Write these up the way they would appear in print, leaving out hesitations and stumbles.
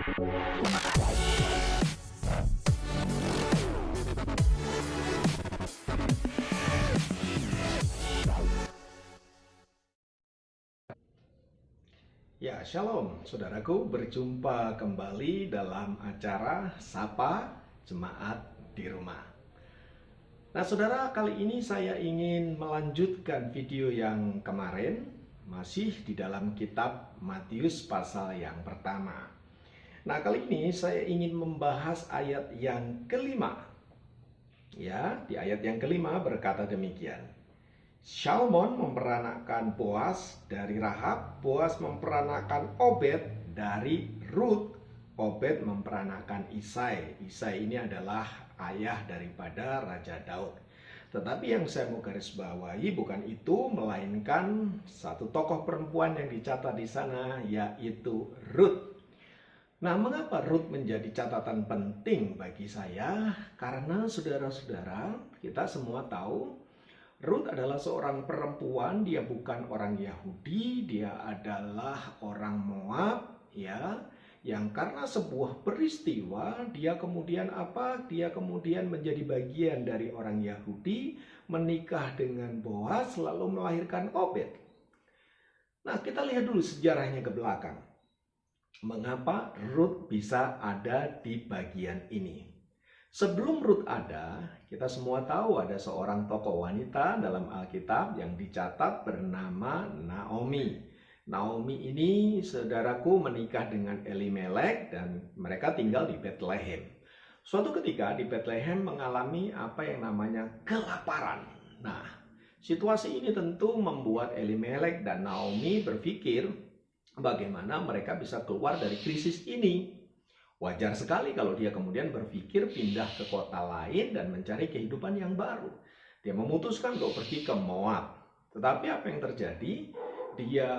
Ya, shalom saudaraku, berjumpa kembali dalam acara Sapa Jemaat di Rumah. Nah saudara, kali ini saya ingin melanjutkan video yang kemarin, masih di dalam kitab Matius pasal yang pertama. Nah kali ini saya ingin membahas ayat yang kelima. Ya, di ayat yang kelima berkata demikian. Salmon memperanakkan Boas dari Rahab, Boas memperanakkan Obed dari Rut, Obed memperanakkan Isai. Isai ini adalah ayah daripada Raja Daud. Tetapi yang saya mau garis bawahi bukan itu, melainkan satu tokoh perempuan yang dicatat di sana, yaitu Rut. Nah, mengapa Rut menjadi catatan penting bagi saya? Karena saudara-saudara, kita semua tahu Rut adalah seorang perempuan, dia bukan orang Yahudi, dia adalah orang Moab, ya, yang karena sebuah peristiwa dia kemudian Dia kemudian menjadi bagian dari orang Yahudi, menikah dengan Boas lalu melahirkan Obed. Nah, kita lihat dulu sejarahnya ke belakang. Mengapa Rut bisa ada di bagian ini? Sebelum Rut ada, kita semua tahu ada seorang tokoh wanita dalam Alkitab yang dicatat bernama Naomi. Naomi ini, saudaraku, menikah dengan Elimelek dan mereka tinggal di Bethlehem. Suatu ketika di Bethlehem mengalami apa yang namanya kelaparan. Nah, situasi ini tentu membuat Elimelek dan Naomi berpikir bagaimana mereka bisa keluar dari krisis ini. Wajar sekali kalau dia kemudian berpikir pindah ke kota lain dan mencari kehidupan yang baru. Dia memutuskan untuk pergi ke Moab. Tetapi apa yang terjadi? Dia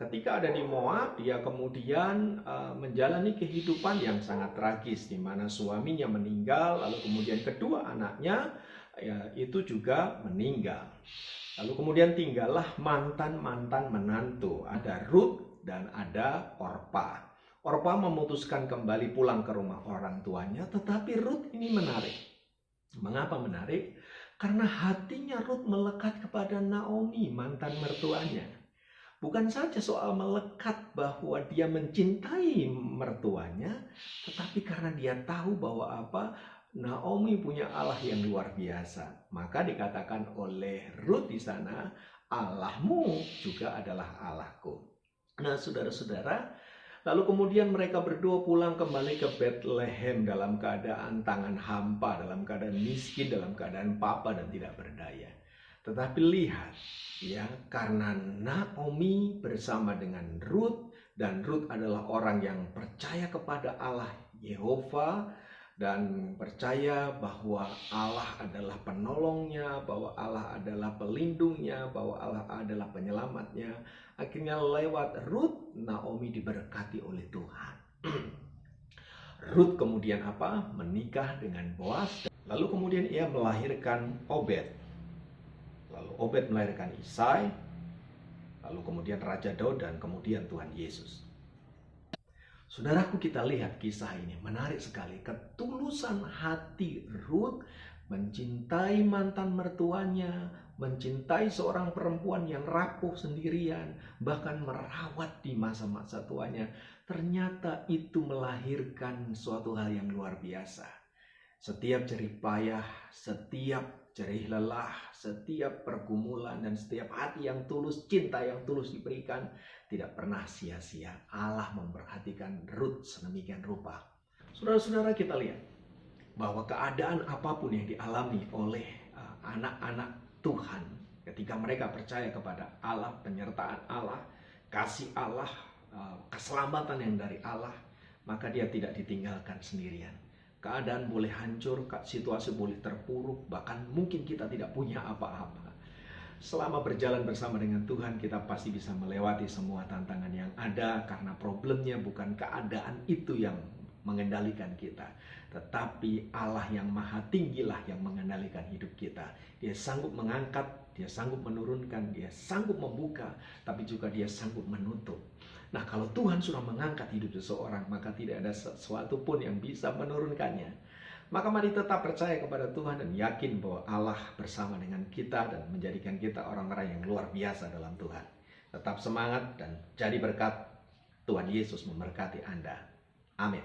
ketika ada di Moab, dia kemudian menjalani kehidupan yang sangat tragis, di mana suaminya meninggal, lalu kemudian kedua anaknya itu juga meninggal. Lalu kemudian tinggallah mantan-mantan menantu, ada Rut dan ada Orpa. Orpa memutuskan kembali pulang ke rumah orang tuanya, tetapi Rut ini menarik. Mengapa menarik? Karena hatinya Rut melekat kepada Naomi, mantan mertuanya. Bukan saja soal melekat bahwa dia mencintai mertuanya, tetapi karena dia tahu bahwa Naomi punya Allah yang luar biasa. Maka dikatakan oleh Rut di sana, Allahmu juga adalah Allahku. Nah, saudara-saudara, lalu kemudian mereka berdua pulang kembali ke Bethlehem dalam keadaan tangan hampa, dalam keadaan miskin, dalam keadaan papa dan tidak berdaya. Tetapi lihat, ya, karena Naomi bersama dengan Rut, dan Rut adalah orang yang percaya kepada Allah Yehova, dan percaya bahwa Allah adalah penolongnya, bahwa Allah adalah pelindungnya, bahwa Allah adalah penyelamatnya. Akhirnya lewat Rut, Naomi diberkati oleh Tuhan. Rut kemudian menikah dengan Boas, lalu kemudian ia melahirkan Obed. Lalu Obed melahirkan Isai, lalu kemudian Raja Daud, dan kemudian Tuhan Yesus. Saudaraku, kita lihat kisah ini menarik sekali. Ketulusan hati Rut mencintai mantan mertuanya, mencintai seorang perempuan yang rapuh sendirian, bahkan merawat di masa-masa tuanya. Ternyata itu melahirkan suatu hal yang luar biasa. Setiap jerih payah, setiap jerih lelah, setiap pergumulan, dan setiap hati yang tulus, cinta yang tulus diberikan, tidak pernah sia-sia. Allah memperhatikan Rut sedemikian rupa. Saudara-saudara, kita lihat bahwa keadaan apapun yang dialami oleh anak-anak Tuhan, ketika mereka percaya kepada Allah, penyertaan Allah, kasih Allah, keselamatan yang dari Allah, maka dia tidak ditinggalkan sendirian. Keadaan boleh hancur, situasi boleh terpuruk, bahkan mungkin kita tidak punya apa-apa. Selama berjalan bersama dengan Tuhan, kita pasti bisa melewati semua tantangan yang ada, karena problemnya bukan keadaan itu yang mengendalikan kita, tetapi Allah yang maha tinggilah yang mengendalikan hidup kita. Dia sanggup mengangkat, dia sanggup menurunkan, dia sanggup membuka, tapi juga dia sanggup menutup. Nah, kalau Tuhan sudah mengangkat hidup seseorang, maka tidak ada sesuatu pun yang bisa menurunkannya. Maka mari tetap percaya kepada Tuhan dan yakin bahwa Allah bersama dengan kita dan menjadikan kita orang-orang yang luar biasa dalam Tuhan. Tetap semangat dan jadi berkat. Tuhan Yesus memberkati Anda. Amin.